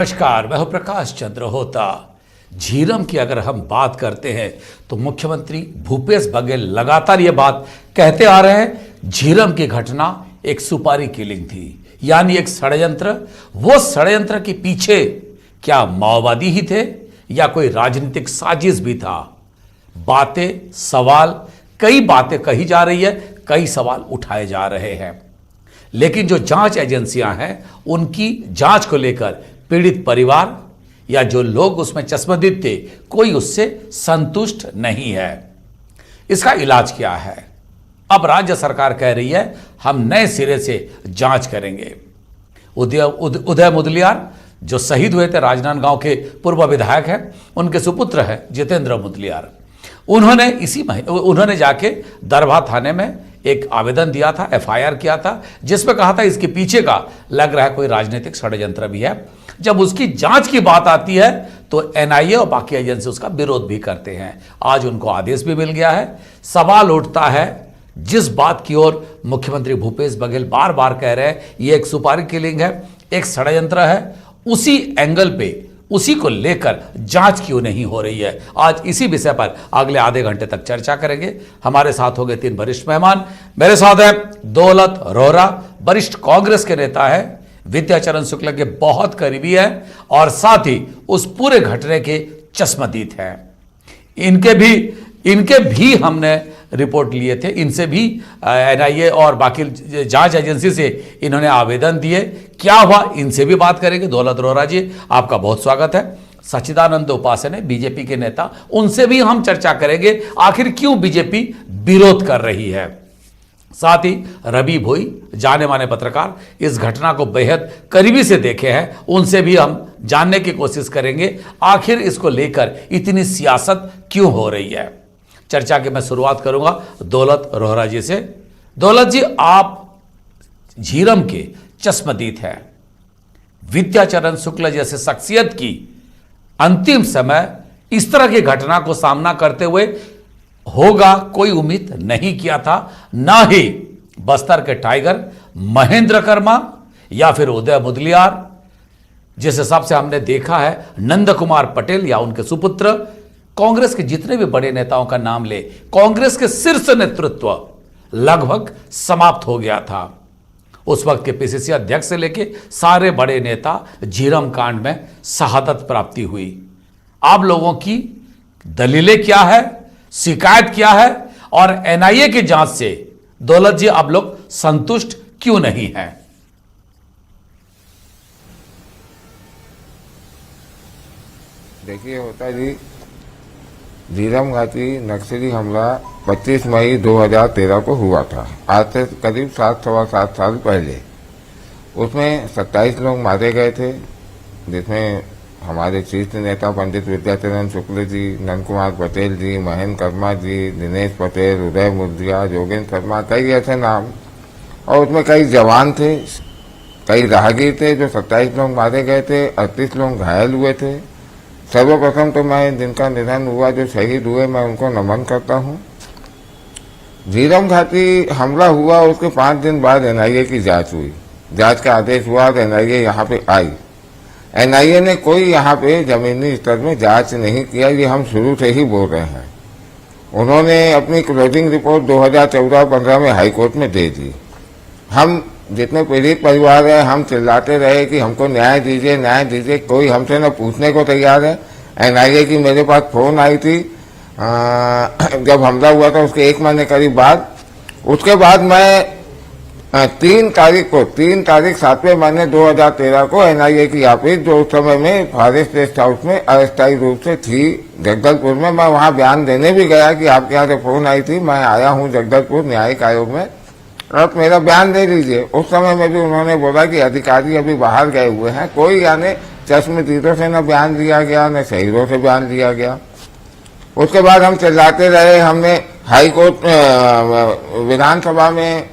नमस्कार, मैं हूं प्रकाश चंद्र होता। झीरम की अगर हम बात करते हैं तो मुख्यमंत्री भूपेश बघेल लगातार ये बात कहते आ रहे हैं, झीरम की घटना एक सुपारी किलिंग थी, यानी एक षड्यंत्र। वो षड्यंत्र के पीछे क्या माओवादी ही थे या कोई राजनीतिक साजिश भी था? बातें, सवाल, कई बातें कही जा रही है, कई सवाल उठाए जा रहे हैं, लेकिन जो जांच एजेंसियां हैं उनकी जांच को लेकर पीड़ित परिवार या जो लोग उसमें चश्मदीद थे, कोई उससे संतुष्ट नहीं है। इसका इलाज क्या है? अब राज्य सरकार कह रही है हम नए सिरे से जांच करेंगे। उदय मुदलियार जो शहीद हुए थे, राजनांदगांव के पूर्व विधायक हैं, उनके सुपुत्र हैं जितेंद्र मुदलियार। उन्होंने जाके दरभा थाने में एक आवेदन दिया था, एफआईआर किया था, जिसमें कहा था इसके पीछे का लग रहा है कोई राजनीतिक षड्यंत्र भी है। जब उसकी जांच की बात आती है तो एनआईए और बाकी एजेंसी उसका विरोध भी करते हैं। आज उनको आदेश भी मिल गया है। सवाल उठता है, जिस बात की ओर मुख्यमंत्री भूपेश बघेल बार बार कह रहे हैं ये एक सुपारी किलिंग है, एक षड्यंत्र है, उसी एंगल पे, उसी को लेकर जांच क्यों नहीं हो रही है? आज इसी विषय पर अगले आधे घंटे तक चर्चा करेंगे। हमारे साथ होंगे 3 वरिष्ठ मेहमान। मेरे साथ हैं दौलत रोहरा, वरिष्ठ कांग्रेस के नेता है, विद्याचरण शुक्ला के बहुत करीबी है और साथ ही उस पूरे घटने के चश्मदीद हैं। इनके भी हमने रिपोर्ट लिए थे, इनसे भी एनआईए और बाकी जांच एजेंसी से इन्होंने आवेदन दिए। क्या हुआ, इनसे भी बात करेंगे। दौलत रोहरा जी, आपका बहुत स्वागत है। सच्चिदानंद उपासने है, बीजेपी के नेता, उनसे भी हम चर्चा करेंगे आखिर क्यों बीजेपी विरोध कर रही है। साथ ही रवि भोई, जाने माने पत्रकार, इस घटना को बेहद करीबी से देखे हैं, उनसे भी हम जानने की कोशिश करेंगे आखिर इसको लेकर इतनी सियासत क्यों हो रही है। चर्चा की मैं शुरुआत करूंगा दौलत रोहरा जी से। दौलत जी, आप झीरम के चश्मदीद हैं। विद्याचरण शुक्ला जैसे शख्सियत की अंतिम समय इस तरह की घटना को सामना करते हुए होगा कोई उम्मीद नहीं किया था। ना ही बस्तर के टाइगर महेंद्र कर्मा या फिर उदय मुदलियार, जिस हिसाब से हमने देखा है नंद कुमार पटेल या उनके सुपुत्र, कांग्रेस के जितने भी बड़े नेताओं का नाम ले, कांग्रेस के शीर्ष नेतृत्व लगभग समाप्त हो गया था। उस वक्त के पीसीसी अध्यक्ष से लेके सारे बड़े नेता झीरम कांड में शहादत प्राप्ति हुई। आप लोगों की दलीलें क्या है, शिकायत क्या है, और एनआईए की जांच से दौलत जी आप लोग संतुष्ट क्यों नहीं हैं? देखिए होता जी, झीरम घाटी नक्सली हमला 25 मई 2013 को हुआ था। आज से करीब 7-7.25 साल पहले उसमें 27 लोग मारे गए थे, जिसमें हमारे शीर्ष नेता पंडित विद्याचरण शुक्ल जी, नंद कुमार पटेल जी, महेंद्र कर्मा जी, दिनेश पटेल, उदय मुदलियार, योगेंद्र शर्मा, कई ऐसे नाम, और उसमें कई जवान थे, कई राहगीर थे। जो 27 लोग मारे गए थे, 38 लोग घायल हुए थे। सर्वप्रथम तो मैं जिनका निधन हुआ, जो शहीद हुए, मैं उनको नमन करता हूँ। झीरम घाटी हमला हुआ, उसके 5 दिन बाद एनआईए की जांच हुई। जांच का आदेश हुआ और एनआईए यहाँ पे आई। एनआईए ने कोई यहाँ पे जमीनी स्तर में जांच नहीं किया, ये हम शुरू से ही बोल रहे हैं। उन्होंने अपनी क्लोजिंग रिपोर्ट 2014-15 में हाईकोर्ट में दे दी। हम जितने पीड़ित परिवार हैं, हम चिल्लाते रहे कि हमको न्याय दीजिए, न्याय दीजिए, कोई हमसे न पूछने को तैयार है। एनआईए की मेरे पास फोन आई थी जब हमला हुआ था, उसके 1 महीने करीब बाद। उसके बाद मैं 3 तारीख 7वें महीने 2013 को एनआईए की ऑफिस, जो उस समय में फॉरेस्ट गेस्ट हाउस में अस्थायी रूप से थी जगदलपुर में, मैं वहां बयान देने भी गया कि आपके यहाँ से फोन आई थी, मैं आया हूं जगदलपुर न्यायिक आयोग में, आप मेरा बयान दे लीजिए। उस समय में भी उन्होंने बोला कि अधिकारी अभी बाहर गए हुए हैं, कोई यानी चश्मदीदों से न बयान दिया गया, न शहीदों से बयान दिया गया। उसके बाद हम चिल्लाते रहे। हमने हाईकोर्ट विधानसभा में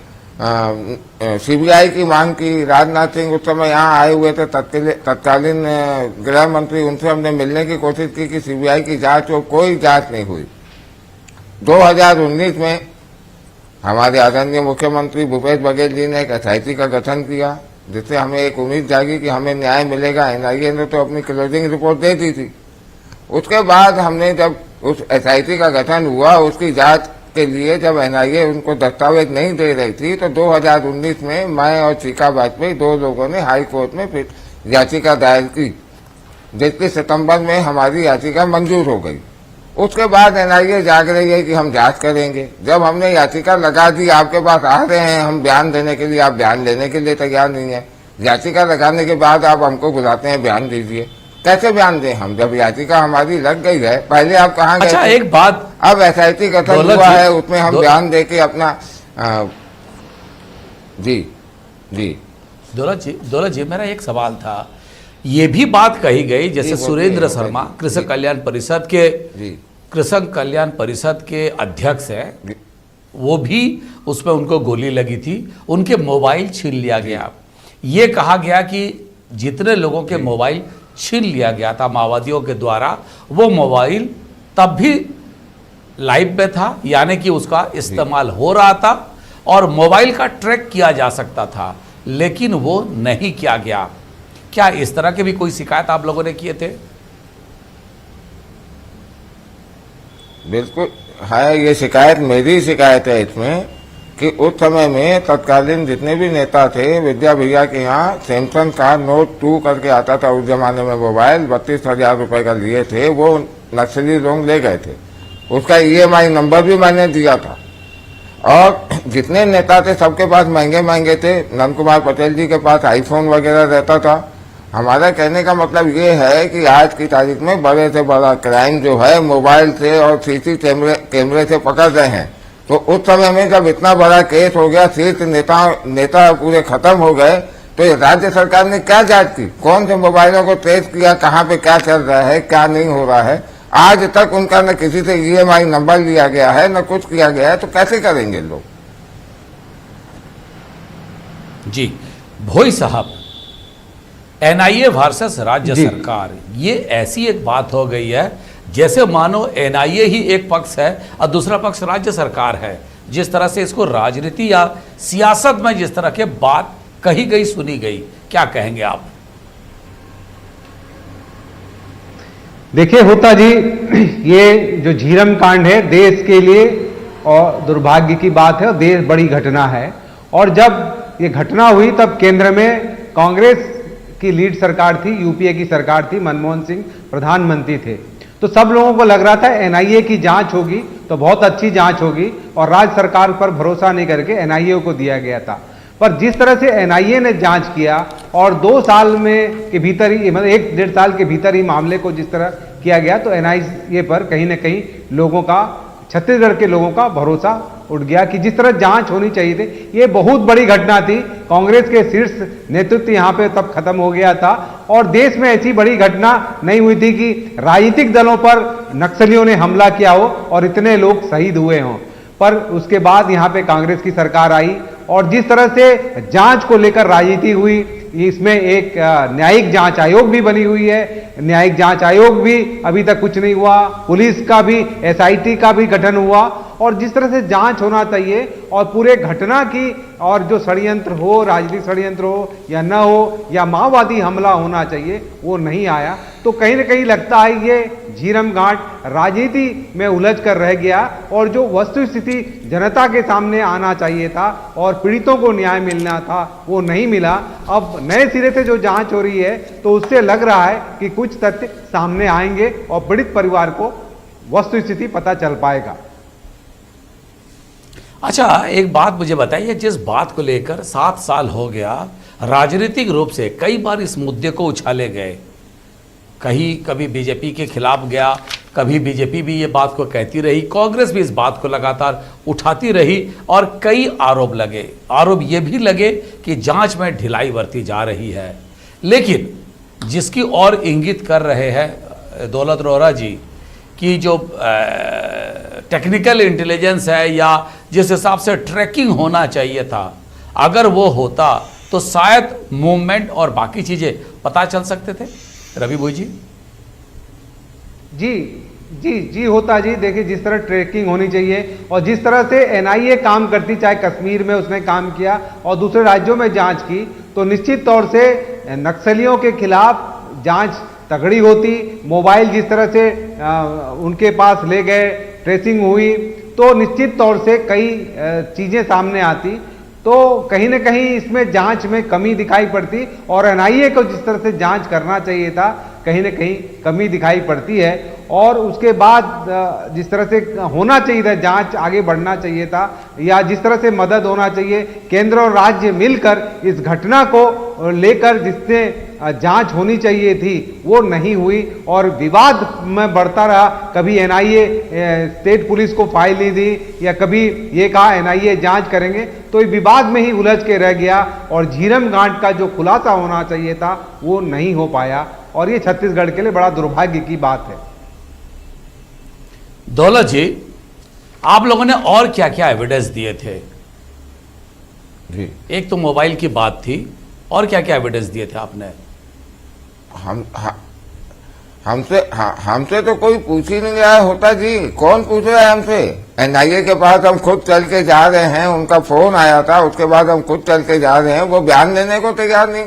सीबीआई की मांग की। राजनाथ सिंह उस समय यहाँ आए हुए थे, तत्कालीन गृह मंत्री, उनसे हमने मिलने की कोशिश की कि सीबीआई की जांच हो, कोई जांच नहीं हुई। 2019 में हमारे आदरणीय मुख्यमंत्री भूपेश बघेल जी ने एक एसआईटी का गठन किया। जिससे हमें एक उम्मीद जागी कि हमें न्याय मिलेगा। एनआईए ने तो अपनी क्लोजिंग रिपोर्ट दे दी थी। उसके बाद हमने जब उस एसआईटी का गठन हुआ, उसकी जांच के लिए जब एनआईए उनको दस्तावेज नहीं दे रही थी, तो 2019 में मैं और चीका वाजपेयी 2 लोगों ने हाई कोर्ट में फिर याचिका दायर की, जिसकी सितंबर में हमारी याचिका मंजूर हो गई। उसके बाद एनआईए जाग रही है कि हम जांच करेंगे। जब हमने याचिका लगा दी, आपके पास आ रहे हैं हम बयान देने के लिए, आप बयान लेने के लिए तैयार नहीं है। याचिका लगाने के बाद आप हमको बुलाते हैं बयान दीजिए, कैसे बयान दें हम, जब याचिका हमारी लग गई है। पहले आप कहाँ गए? अच्छा, एक बात, अब एसआईटी गठन हुआ है, उसमें हम बयान दे के अपना जी जी दौलत जी मेरा एक सवाल था। ये भी बात कही गई, जैसे सुरेंद्र शर्मा कृषक कल्याण परिषद के कृषक कल्याण परिषद के अध्यक्ष हैं, वो भी उसमें उनको गोली लगी थी, उनके मोबाइल छीन लिया गया। ये कहा गया कि जितने लोगों के मोबाइल छीन लिया गया था माओवादियों के द्वारा, वो मोबाइल तब भी लाइव में था, यानी कि उसका इस्तेमाल हो रहा था और मोबाइल का ट्रैक किया जा सकता था, लेकिन वो नहीं किया गया। क्या इस तरह के भी कोई शिकायत आप लोगों ने किए थे? बिल्कुल है, ये शिकायत मेरी शिकायत है इसमें कि उस समय में तत्कालीन जितने भी नेता थे, विद्या भैया के यहाँ सैमसंग का नोट 2 करके आता था उस जमाने में, मोबाइल 32,000 रुपए का लिए थे, वो नक्सली लोग ले गए थे। उसका ईएमआई नंबर भी मैंने दिया था। और जितने नेता थे सबके पास महंगे महंगे थे। नंद कुमार पटेल जी के पास आईफोन वगैरह रहता था। हमारा कहने का मतलब ये है कि आज की तारीख में बड़े से बड़ा क्राइम जो है मोबाइल से और सीसी कैमरे से पकड़ रहे हैं। तो उस समय में जब इतना बड़ा केस हो गया, शीर्ष नेता पूरे खत्म हो गए, तो ये राज्य सरकार ने क्या जांच की? कौन से मोबाइलों को ट्रेस किया, कहाँ पे क्या चल रहा है, क्या नहीं हो रहा है? आज तक उनका न किसी से ईएमआई नंबर लिया गया है, न कुछ किया गया है। तो कैसे करेंगे लोग? जी भोई साहब, एनआईए वर्सेस राज्य सरकार, ये ऐसी एक बात हो गई है जैसे मानो एनआईए ही एक पक्ष है और दूसरा पक्ष राज्य सरकार है। जिस तरह से इसको राजनीति या सियासत में जिस तरह के बात कही गई, सुनी गई, क्या कहेंगे आप? देखिए होता जी, ये जो झीरम कांड है देश के लिए और दुर्भाग्य की बात है और देश बड़ी घटना है। और जब ये घटना हुई तब केंद्र में कांग्रेस की लीड सरकार थी, यूपीए की सरकार थी, मनमोहन सिंह प्रधानमंत्री थे। तो सब लोगों को लग रहा था एनआईए की जांच होगी तो बहुत अच्छी जांच होगी, और राज्य सरकार पर भरोसा नहीं करके एनआईए को दिया गया था। पर जिस तरह से एनआईए ने जांच किया और 2 साल में के भीतर ही, मतलब 1-1.5 साल के भीतर ही मामले को जिस तरह किया गया, तो एनआईए पर कहीं ना कहीं लोगों का, छत्तीसगढ़ के लोगों का भरोसा उठ गया कि जिस तरह जांच होनी चाहिए थी। ये बहुत बड़ी घटना थी। कांग्रेस के शीर्ष नेतृत्व यहाँ पे तब खत्म हो गया था और देश में ऐसी बड़ी घटना नहीं हुई थी कि राजनीतिक दलों पर नक्सलियों ने हमला किया हो और इतने लोग शहीद हुए हों। पर उसके बाद यहाँ पे कांग्रेस की सरकार आई और जिस तरह से जांच को लेकर राजनीति हुई, इसमें एक न्यायिक जांच आयोग भी बनी हुई है। न्यायिक जांच आयोग भी अभी तक कुछ नहीं हुआ, पुलिस का भी, एसआईटी का भी गठन हुआ। और जिस तरह से जांच होना चाहिए और पूरे घटना की, और जो षड्यंत्र हो, राजनीतिक षड्यंत्र हो या न हो, या माओवादी हमला होना चाहिए, वो नहीं आया। तो कहीं ना कहीं लगता है ये झीरम घाट राजनीति में उलझ कर रह गया और जो वस्तुस्थिति जनता के सामने आना चाहिए था और पीड़ितों को न्याय मिलना था, वो नहीं मिला। अब नए सिरे से जो जांच हो रही है तो उससे लग रहा है कि कुछ तथ्य सामने आएंगे और पीड़ित परिवार को वस्तुस्थिति पता चल पाएगा। अच्छा, एक बात मुझे बताइए, जिस बात को लेकर 7 साल हो गया, राजनीतिक रूप से कई बार इस मुद्दे को उछाले गए, कभी बीजेपी के खिलाफ गया, कभी बीजेपी भी ये बात को कहती रही, कांग्रेस भी इस बात को लगातार उठाती रही और कई आरोप लगे। आरोप ये भी लगे कि जांच में ढिलाई बरती जा रही है। लेकिन जिसकी ओर इंगित कर रहे हैं दौलत रोहरा जी कि जो टेक्निकल इंटेलिजेंस है या जिस हिसाब से ट्रैकिंग होना चाहिए था, अगर वो होता तो शायद मूवमेंट और बाकी चीज़ें पता चल सकते थे। रवि भोई जी। जी, जी होता जी, देखिए जिस तरह ट्रैकिंग होनी चाहिए और जिस तरह से एनआईए काम करती, चाहे कश्मीर में उसने काम किया और दूसरे राज्यों में जांच की, तो निश्चित तौर से नक्सलियों के खिलाफ जांच तगड़ी होती। मोबाइल जिस तरह से उनके पास ले गए, ट्रेसिंग हुई, तो निश्चित तौर से कई चीजें सामने आती। तो कहीं ना कहीं इसमें जांच में कमी दिखाई पड़ती और एनआईए को जिस तरह से जांच करना चाहिए था, कहीं ना कहीं कमी दिखाई पड़ती है। और उसके बाद जिस तरह से होना चाहिए था, जांच आगे बढ़ना चाहिए था, या जिस तरह से मदद होना चाहिए, केंद्र और राज्य मिलकर इस घटना को लेकर जिससे जांच होनी चाहिए थी वो नहीं हुई और विवाद में बढ़ता रहा। कभी एनआईए स्टेट पुलिस को फाइल नहीं दी या कभी ये कहा एनआईए जांच करेंगे, तो ये विवाद में ही उलझ के रह गया और झीरम कांड का जो खुलासा होना चाहिए था वो नहीं हो पाया और ये छत्तीसगढ़ के लिए बड़ा दुर्भाग्य की बात है। दौलत जी, आप लोगों ने और क्या क्या एविडेंस दिए थे? जी, एक तो मोबाइल की बात थी, और क्या क्या एविडेंस दिए थे आपने? हमसे तो कोई पूछ ही नहीं रहा होता जी। कौन पूछ रहा है हमसे? एनआईए के पास हम खुद चल के जा रहे हैं, उनका फोन आया था, उसके बाद हम खुद चल के जा रहे हैं, वो बयान देने को तैयार नहीं।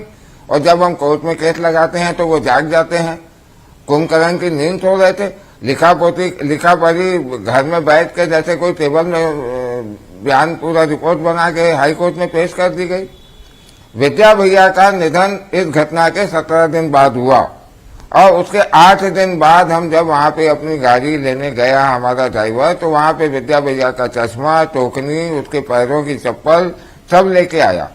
और जब हम कोर्ट में केस लगाते हैं तो वो जाग जाते हैं, कुंभकर्ण की नींद सो रहे थे। लिखा पढ़ी घर में बैठ के जैसे कोई टेबल में बयान पूरा रिपोर्ट बना के हाई कोर्ट में पेश कर दी गई। विद्या भैया का निधन इस घटना के 17 दिन बाद हुआ और उसके 8 दिन बाद हम जब वहां पे अपनी गाड़ी लेने गया हमारा ड्राइवर, तो वहां पे विद्या भैया का चश्मा, टोकनी, उसके पैरों की चप्पल सब लेके आया।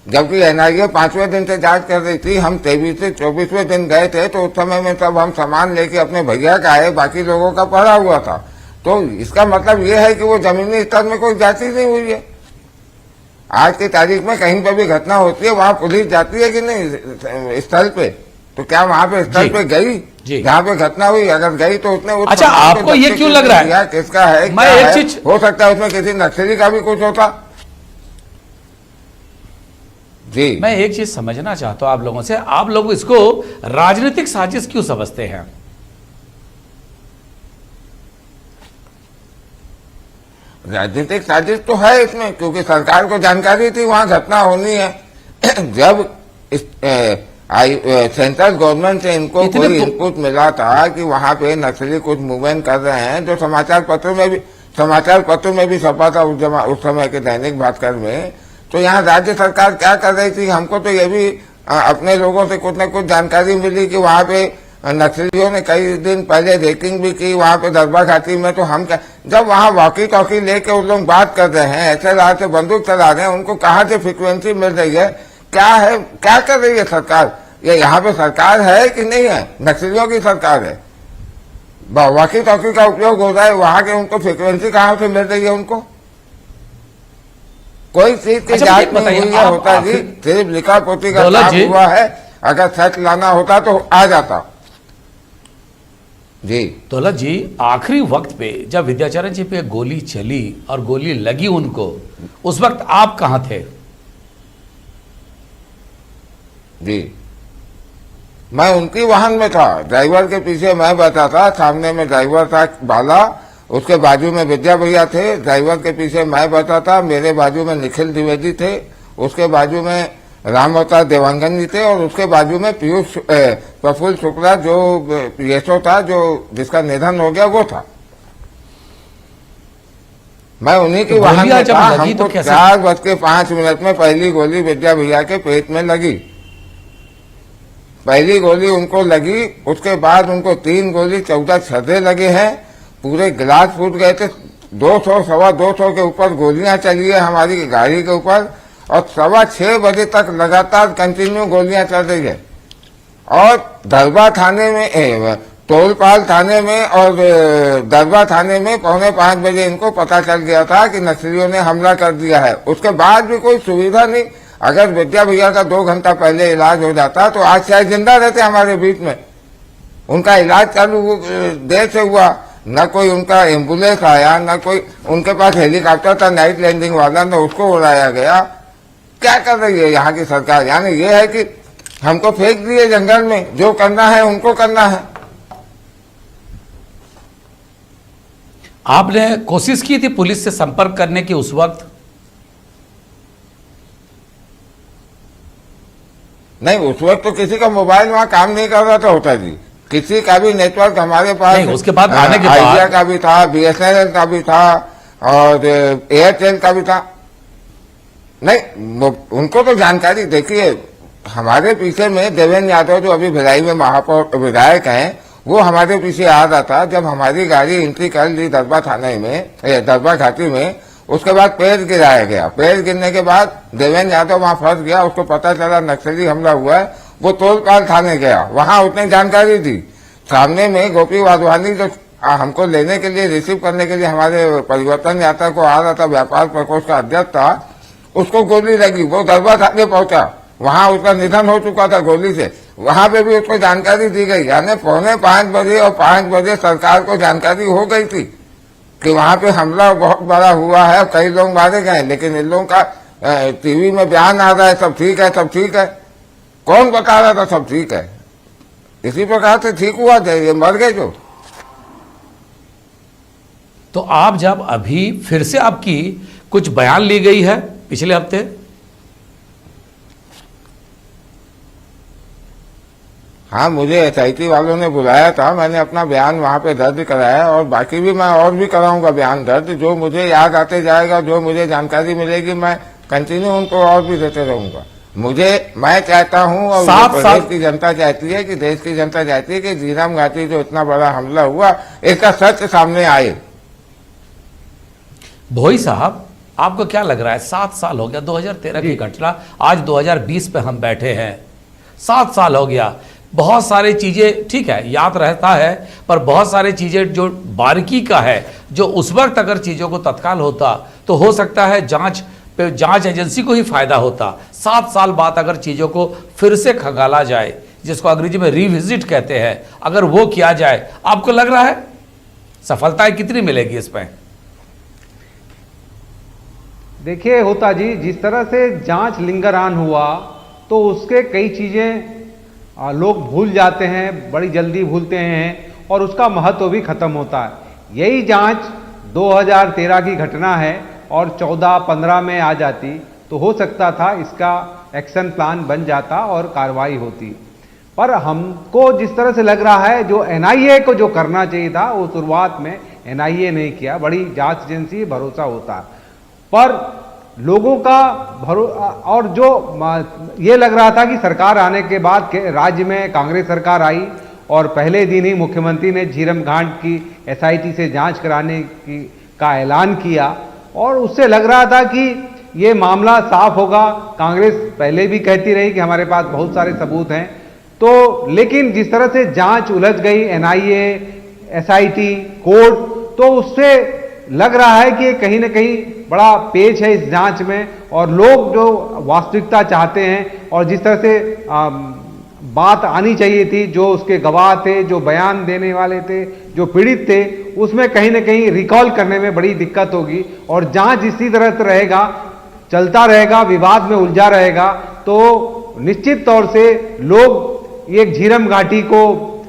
जबकि एनआईए 5वें दिन से जांच कर रही थी, हम 23 से 24वें दिन गए थे, तो उस समय में तब हम सामान लेके अपने भैया का आए, बाकी लोगों का पड़ा हुआ था। तो इसका मतलब ये है कि वो जमीनी स्तर में कोई जांच नहीं हुई है। आज की तारीख में कहीं पर भी घटना होती है, वहां पुलिस जाती है कि नहीं स्थल पे? तो क्या वहां पे स्थल पे गई जहाँ पे घटना हुई? अगर गई तो उसने अच्छा, आपको ये क्यों लग रहा है किसका है? मैं एक चीज, हो सकता है उसमें किसी नक्सली का भी कुछ होता। जी, मैं एक चीज समझना चाहता हूं आप लोगों से, आप लोग इसको राजनीतिक साजिश क्यों समझते हैं? राजनीतिक साजिश तो है इसमें, क्योंकि सरकार को जानकारी थी वहां घटना होनी है। जब सेंट्रल गवर्नमेंट से इनको कोई इनपुट मिला था कि वहां पे नक्सली कुछ मूवमेंट कर रहे हैं, जो समाचार पत्रों में भी छपा था उस समय के दैनिक भास्कर में, तो यहाँ राज्य सरकार क्या कर रही थी? हमको तो ये भी अपने लोगों से कुछ न कुछ जानकारी मिली कि वहां पे नक्सलियों ने कई दिन पहले रेकिंग भी की वहां पे दरबा घाटी में। तो हम क्या, जब वहां वॉकी टॉकी लेके उन लोग बात कर रहे हैं, ऐसे राह से बंदूक चला रहे हैं, उनको कहाँ से फ्रिक्वेंसी मिल रही है? क्या है, क्या कर रही है सरकार? ये यहाँ पे सरकार है कि नहीं है? नक्सलियों की सरकार है। वॉकी टॉकी का उपयोग हो रहा है, वहां के उनको फ्रिक्वेंसी कहाँ से मिल रही है? उनको कोई चीज की जांच नहीं हुई है होता जी, सिर्फ लिखा पोती का काम हुआ है। अगर सच लाना होता तो आ जाता। जी दौलत जी, आखिरी वक्त पे जब विद्याचरण जी पे गोली चली और गोली लगी उनको, उस वक्त आप कहां थे? जी, मैं उनकी वाहन में था, ड्राइवर के पीछे मैं बैठा था, सामने में ड्राइवर था बाला, उसके बाजू में विद्या भैया थे, ड्राइवर के पीछे मैं बैठा था, मेरे बाजू में निखिल द्विवेदी थे, उसके बाजू में राम अवतार देवांगन जी थे और उसके बाजू में प्रफुल्ल शुक्ला जो पीएसओ था, जो जिसका निधन हो गया, वो था। मैं उन्हीं की वाहन में था। हमको 4:05 में पहली गोली विद्या भैया के पेट में लगी। पहली गोली उनको लगी, उसके बाद उनको 3 गोली 14 छर्रे लगे हैं, पूरे गिलास फूट गए थे। 200 सवा 200 के ऊपर गोलियां चली है हमारी गाड़ी के ऊपर और 6:15 बजे तक लगातार कंटिन्यू गोलियां चल रही है। और दरबा थाने में, तोलपाल थाने में और दरबा थाने में 4:45 बजे इनको पता चल गया था कि नक्सलियों ने हमला कर दिया है। उसके बाद भी कोई सुविधा नहीं। अगर विद्या भैया का 2 घंटा पहले इलाज हो जाता तो आज शायद जिंदा रहते हमारे बीच में। उनका इलाज चालू देर से हुआ, न कोई उनका एम्बुलेंस आया, न कोई उनके पास हेलीकॉप्टर था नाइट लैंडिंग वाला, न उसको उड़ाया गया। क्या कर रही है यहाँ की सरकार? यानी ये है कि हमको फेंक दिए जंगल में, जो करना है उनको करना है। आपने कोशिश की थी पुलिस से संपर्क करने की उस वक्त? नहीं, उस वक्त तो किसी का मोबाइल वहाँ काम नहीं कर रहा था होता जी। किसी का भी नेटवर्क हमारे पास नहीं, उसके बाद आने के आइडिया बाद का भी था, बीएसएनएल का भी था और एयरटेल का भी था। नहीं, उनको तो जानकारी, देखिए हमारे पीछे में देवेंद्र यादव जो अभी भिलाई में महापौर विधायक हैं, वो हमारे पीछे आ रहा था। जब हमारी गाड़ी एंट्री कर ली दरबा थाने में, दरबा घाटी में, उसके बाद पेड़ गिराया गया। पेड़ गिरने के बाद देवेंद्र यादव वहां फंस गया। उसको पता चला नक्सली हमला हुआ है, वो तोलकाल थाने गया, वहां उसने जानकारी दी। सामने में गोपी वाधवानी जो हमको लेने के लिए, रिसीव करने के लिए हमारे परिवर्तन यात्रा को आ रहा था, व्यापार प्रकोष्ठ का अध्यक्ष था, उसको गोली लगी। वो दरबा थाने पहुंचा, वहां उसका निधन हो चुका था गोली से। वहां पे भी उसको जानकारी दी गई, यानी 4:45 बजे और 5 बजे सरकार को जानकारी हो गई थी कि वहां पे हमला बहुत बड़ा हुआ है, कई लोग मारे गए। लेकिन इन लोगों का टीवी में बयान आ रहा है सब ठीक है, सब ठीक है। कौन बता रहा था सब ठीक है? इसी प्रकार से ठीक हुआ था, ये मर गए जो। तो आप जब अभी फिर से आपकी कुछ बयान ली गई है पिछले हफ्ते? हाँ, मुझे एसआईटी वालों ने बुलाया था, मैंने अपना बयान वहाँ पे दर्ज कराया और बाकी भी मैं और भी कराऊंगा बयान दर्ज। जो मुझे याद आते जाएगा, जो मुझे जानकारी मिलेगी, मैं कंटिन्यू उनको और भी देते रहूंगा। मैं चाहता हूँ और प्रदेश की जनता चाहती है कि देश की जनता चाहती है कि झीरम घाटी जो इतना बड़ा हमला हुआ, इसका सच सामने आए। भोई साहब, आपको क्या लग रहा है? 7 साल हो गया 2013 की घटना, आज 2020 पे हम बैठे हैं, 7 साल हो गया। बहुत सारी चीज़ें ठीक है याद रहता है, पर बहुत सारी चीज़ें जो बारीकी का है, जो उस वक्त अगर चीज़ों को तत्काल होता तो हो सकता है जांच एजेंसी को ही फायदा होता। 7 साल बाद अगर चीज़ों को फिर से खंगाला जाए, जिसको अंग्रेजी में रिविजिट कहते हैं, अगर वो किया जाए, आपको लग रहा है सफलताएं कितनी मिलेगी इसमें? देखिए होता जी, जिस तरह से जांच लिंगरान हुआ तो उसके कई चीज़ें लोग भूल जाते हैं, बड़ी जल्दी भूलते हैं और उसका महत्व भी खत्म होता है। यही जांच 2013 की घटना है और 14-15 में आ जाती तो हो सकता था इसका एक्शन प्लान बन जाता और कार्रवाई होती। पर हमको जिस तरह से लग रहा है, जो एनआईए को जो करना चाहिए था वो शुरुआत में एनआईए नहीं किया, बड़ी जांच एजेंसी भरोसा होता। पर लोगों का और जो ये लग रहा था कि सरकार आने के बाद राज्य में कांग्रेस सरकार आई और पहले दिन ही मुख्यमंत्री ने झीरम घाट की एसआईटी से जांच कराने का ऐलान किया और उससे लग रहा था कि ये मामला साफ होगा। कांग्रेस पहले भी कहती रही कि हमारे पास बहुत सारे सबूत हैं, तो लेकिन जिस तरह से जांच उलझ गई, एनआईए, एसआईटी, कोर्ट, तो उससे लग रहा है कि कहीं ना कहीं बड़ा पेच है इस जांच में और लोग जो वास्तविकता चाहते हैं और जिस तरह से बात आनी चाहिए थी, जो उसके गवाह थे, जो बयान देने वाले थे, जो पीड़ित थे, उसमें कहीं ना कहीं रिकॉल करने में बड़ी दिक्कत होगी और जांच इसी तरह से रहेगा, चलता रहेगा, विवाद में उलझा रहेगा, तो निश्चित तौर से लोग एक झीरम घाटी को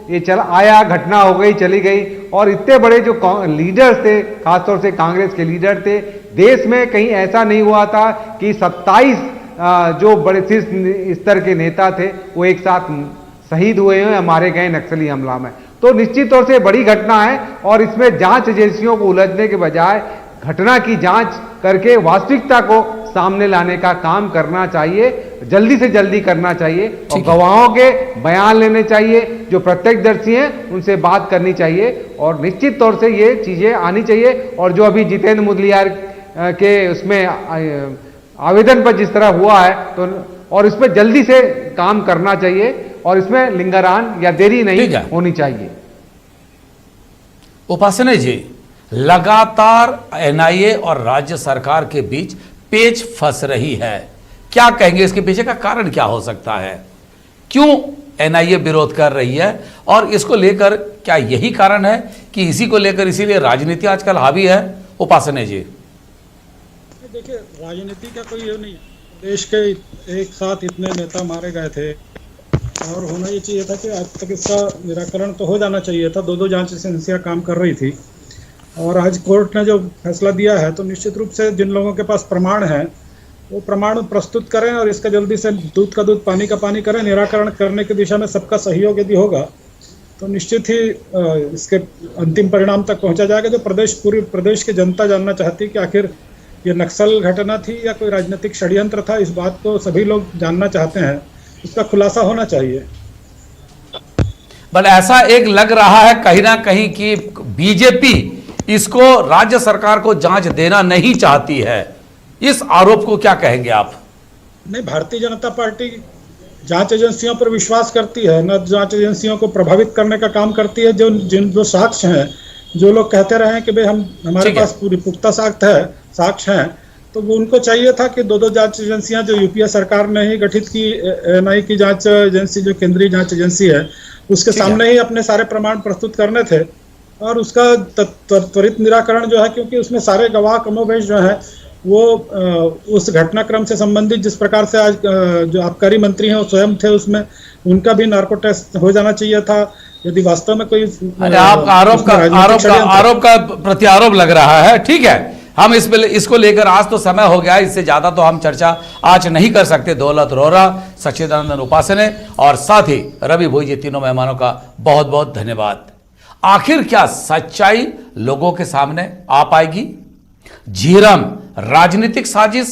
ये चला आया, घटना हो गई, चली गई और इतने बड़े जो लीडर्स थे, खासतौर से कांग्रेस के लीडर थे, देश में कहीं ऐसा नहीं हुआ था कि 27 जो बड़े शीर्ष स्तर के नेता थे वो एक साथ शहीद हुए हैं या मारे गए नक्सली हमला में। तो निश्चित तौर से बड़ी घटना है और इसमें जांच एजेंसियों को उलझने के बजाय घटना की जांच करके वास्तविकता को सामने लाने का काम करना चाहिए, जल्दी से जल्दी करना चाहिए और गवाहों के बयान लेने चाहिए, जो प्रत्यक्षदर्शी हैं उनसे बात करनी चाहिए और निश्चित तौर से ये चीजें आनी चाहिए। और जो अभी जितेंद्र मुदलियार के उसमें आवेदन पर जिस तरह हुआ है तो और इस पर जल्दी से काम करना चाहिए और इसमें लिंगरान या देरी नहीं होनी चाहिए। उपासने जी, लगातार एनआईए और राज्य सरकार के बीच पेच फंस रही है, क्या कहेंगे? इसके पीछे का कारण क्या हो सकता है? क्यों एनआईए विरोध कर रही है और इसको लेकर क्या यही कारण है कि इसी को लेकर इसीलिए राजनीति आजकल हावी है? उपासने जी, देखिए राजनीति का कोई ये नहीं है, देश के एक साथ इतने नेता मारे गए थे और होना ये चाहिए था कि आज तक इसका निराकरण तो हो जाना चाहिए था। 2 जांच एजेंसियां काम कर रही थी और आज कोर्ट ने जो फैसला दिया है तो निश्चित रूप से जिन लोगों के पास प्रमाण है वो प्रमाण प्रस्तुत करें और इसका जल्दी से दूध का दूध पानी का पानी करें। निराकरण करने की दिशा में सबका सहयोग यदि होगा तो निश्चित ही इसके अंतिम परिणाम तक पहुंचा जाएगा। जो पूरी प्रदेश की जनता जानना चाहती है कि आखिर ये नक्सल घटना थी या कोई राजनीतिक षड्यंत्र था, इस बात को सभी लोग जानना चाहते हैं, इसका खुलासा होना चाहिए। बट ऐसा एक लग रहा है कहीं ना कहीं कि बीजेपी इसको राज्य सरकार को जांच देना नहीं चाहती है, इस आरोप को क्या कहेंगे आप? नहीं, भारतीय जनता पार्टी जांच एजेंसियों पर विश्वास करती है, न जांच एजेंसियों को प्रभावित करने का काम करती है। जो साक्ष्य हैं, जो लोग कहते रहे हैं कि भाई हमारे पास पूरी पुख्ता साक्ष्य हैं, तो वो उनको चाहिए था कि दो जांच एजेंसियां जो यूपीए सरकार ने ही गठित की, एनआई की जांच एजेंसी जो केंद्रीय जांच एजेंसी है, उसके सामने ही अपने सारे प्रमाण प्रस्तुत करने थे और उसका त्वरित निराकरण जो है, क्योंकि उसमें सारे गवाह कमोबेश जो है वो उस घटनाक्रम से संबंधित जिस प्रकार से आज जो आबकारी मंत्री हैं वो स्वयं थे, उसमें उनका भी नार्को टेस्ट हो जाना चाहिए था। यदि वास्तव में कोई आप आरोप का प्रत्यारोप लग रहा है, ठीक है, हम इसको लेकर आज तो समय हो गया, इससे ज्यादा तो हम चर्चा आज नहीं कर सकते। दौलत रोहरा, सच्चिदानंद उपासने और साथ ही रवि भोई जी, तीनों मेहमानों का बहुत बहुत धन्यवाद। आखिर क्या सच्चाई लोगों के सामने आ पाएगी? झीरम राजनीतिक साजिश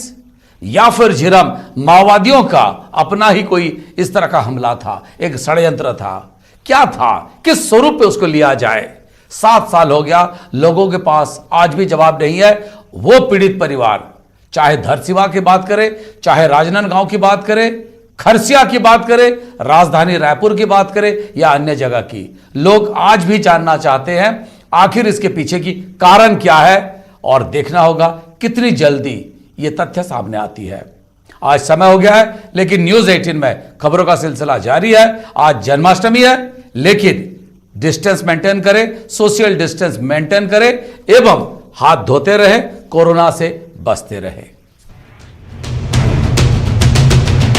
या फिर झीरम माओवादियों का अपना ही कोई इस तरह का हमला था, एक षड्यंत्र था? क्या था, किस स्वरूप पे उसको लिया जाए? 7 साल हो गया, लोगों के पास आज भी जवाब नहीं है। वो पीड़ित परिवार, चाहे धरसीवा की बात करें, चाहे राजनांदगांव की बात करें, खरसिया की बात करें, राजधानी रायपुर की बात करें या अन्य जगह की, लोग आज भी जानना चाहते हैं आखिर इसके पीछे की कारण क्या है, और देखना होगा कितनी जल्दी ये तथ्य सामने आती है। आज समय हो गया है, लेकिन न्यूज़ 18 में खबरों का सिलसिला जारी है। आज जन्माष्टमी है, लेकिन डिस्टेंस मेंटेन करें, सोशल डिस्टेंस मेंटेन करें एवं हाथ धोते रहे, कोरोना से बचते रहे।